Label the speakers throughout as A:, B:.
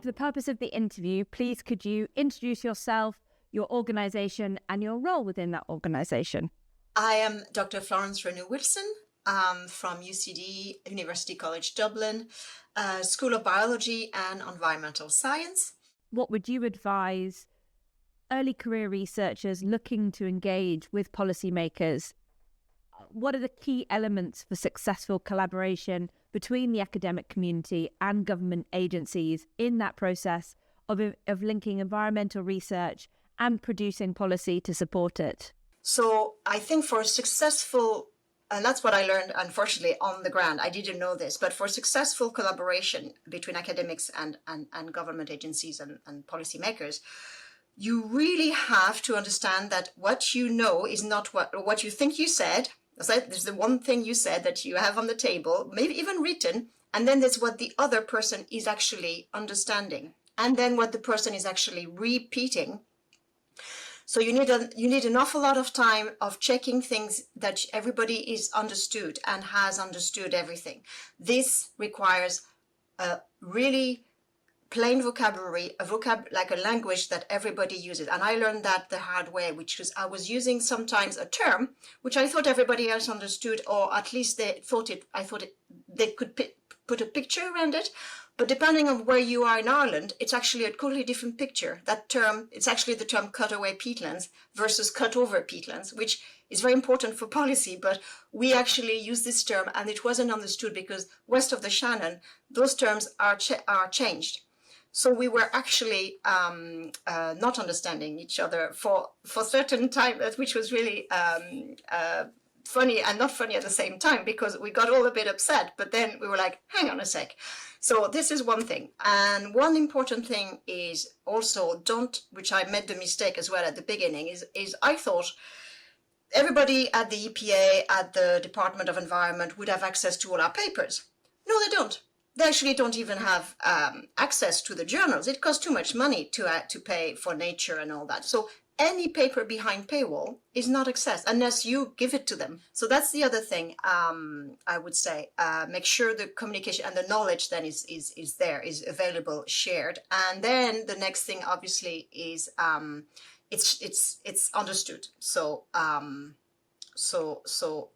A: For the purpose of the interview, please could you introduce yourself, your organisation and your role within that organisation?
B: I am Dr. Florence Renou-Wilson from UCD, University College Dublin, School of Biology and Environmental Science.
A: What would you advise early career researchers looking to engage with policymakers? What are the key elements for successful collaboration between the academic community and government agencies in that process of linking environmental research and producing policy to support it?
B: So I think for successful, and that's what I learned, unfortunately, on the ground, I didn't know this, but for successful collaboration between academics and government agencies and policymakers, you really have to understand that what you know is not what you think you said. There's the one thing you said that you have on the table, maybe even written, and then there's what the other person is actually understanding, and then what the person is actually repeating. So you need an awful lot of time of checking things that everybody is understood and has understood everything. This requires a really plain vocabulary, like a language that everybody uses. And I learned that the hard way, which was I was using sometimes a term which I thought everybody else understood, or at least they thought they could put a picture around it. But depending on where you are in Ireland, it's actually a totally different picture. That term, it's actually the term cutaway peatlands versus cutover peatlands, which is very important for policy. But we actually use this term, and it wasn't understood because west of the Shannon, those terms are changed. So we were actually not understanding each other for certain time, which was really funny and not funny at the same time, because we got all a bit upset, but then we were like, hang on a sec. So this is one thing. And one important thing is also which I made the mistake as well at the beginning, is I thought everybody at the EPA, at the Department of Environment would have access to all our papers. No, they don't. They actually don't even have access to the journals. It costs too much money to pay for Nature and all that. So any paper behind paywall is not accessed unless you give it to them. So that's the other thing I would say. Make sure the communication and the knowledge then is there, is available, shared. And then the next thing obviously is it's understood. So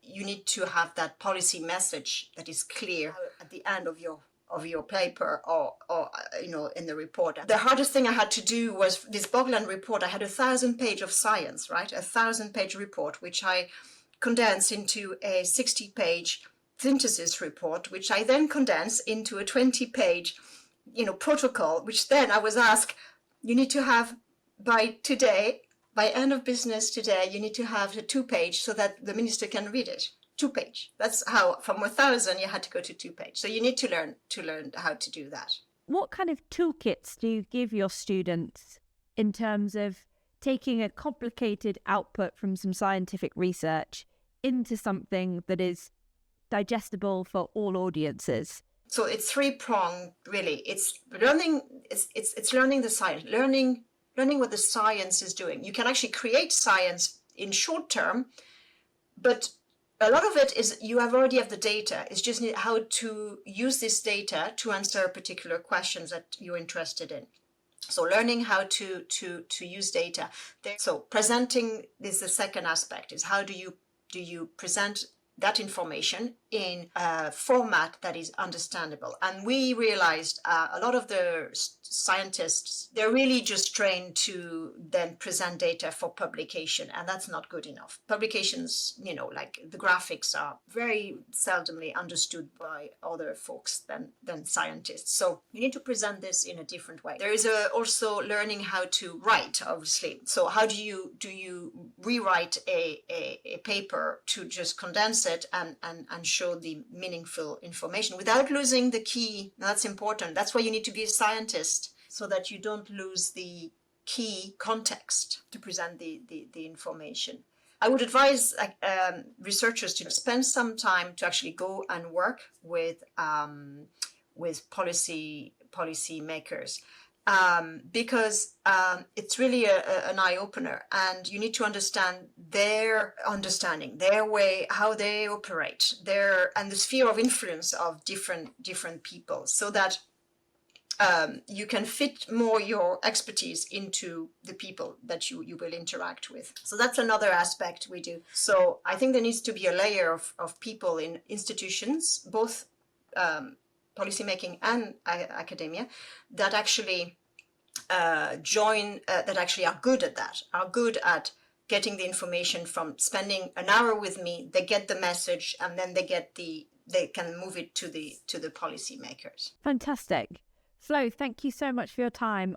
B: you need to have that policy message that is clear at the end of your paper or in the report. The hardest thing I had to do was this Bogland report. I had 1,000-page of science, right? 1,000-page report, which I condensed into a 60-page synthesis report, which I then condensed into a 20-page, protocol, which then I was asked, you need to have by end of business today, you need to have a 2-page so that the minister can read it. 2-page. That's how from 1,000 you had to go to 2-page. So you need to learn how to do that.
A: What kind of toolkits do you give your students in terms of taking a complicated output from some scientific research into something that is digestible for all audiences?
B: So it's 3-pronged, really. It's learning. It's learning the science. Learning what the science is doing. You can actually create science in short term, but a lot of it is you already have the data. It's just how to use this data to answer particular questions that you're interested in. So learning how to use data. So presenting is the second aspect, is how do you present that information in a format that is understandable. And we realized a lot of the scientists, they're really just trained to then present data for publication, and that's not good enough. Publications, like the graphics are very seldomly understood by other folks than scientists. So you need to present this in a different way. There is also learning how to write, obviously. So how do you rewrite a paper to just condense it and show the meaningful information without losing the key? That's important. That's why you need to be a scientist, so that you don't lose the key context to present the information. I would advise researchers to spend some time to actually go and work with policy makers. Because it's really an eye-opener, and you need to understand their understanding, their way, how they operate, and the sphere of influence of different people, so that you can fit more your expertise into the people that you will interact with. So that's another aspect we do. So I think there needs to be a layer of people in institutions, both policymaking and academia, that actually that actually are good at that, are good at getting the information from spending an hour with me. They get the message, and then they can move it to the policymakers.
A: Fantastic. Flo, thank you so much for your time.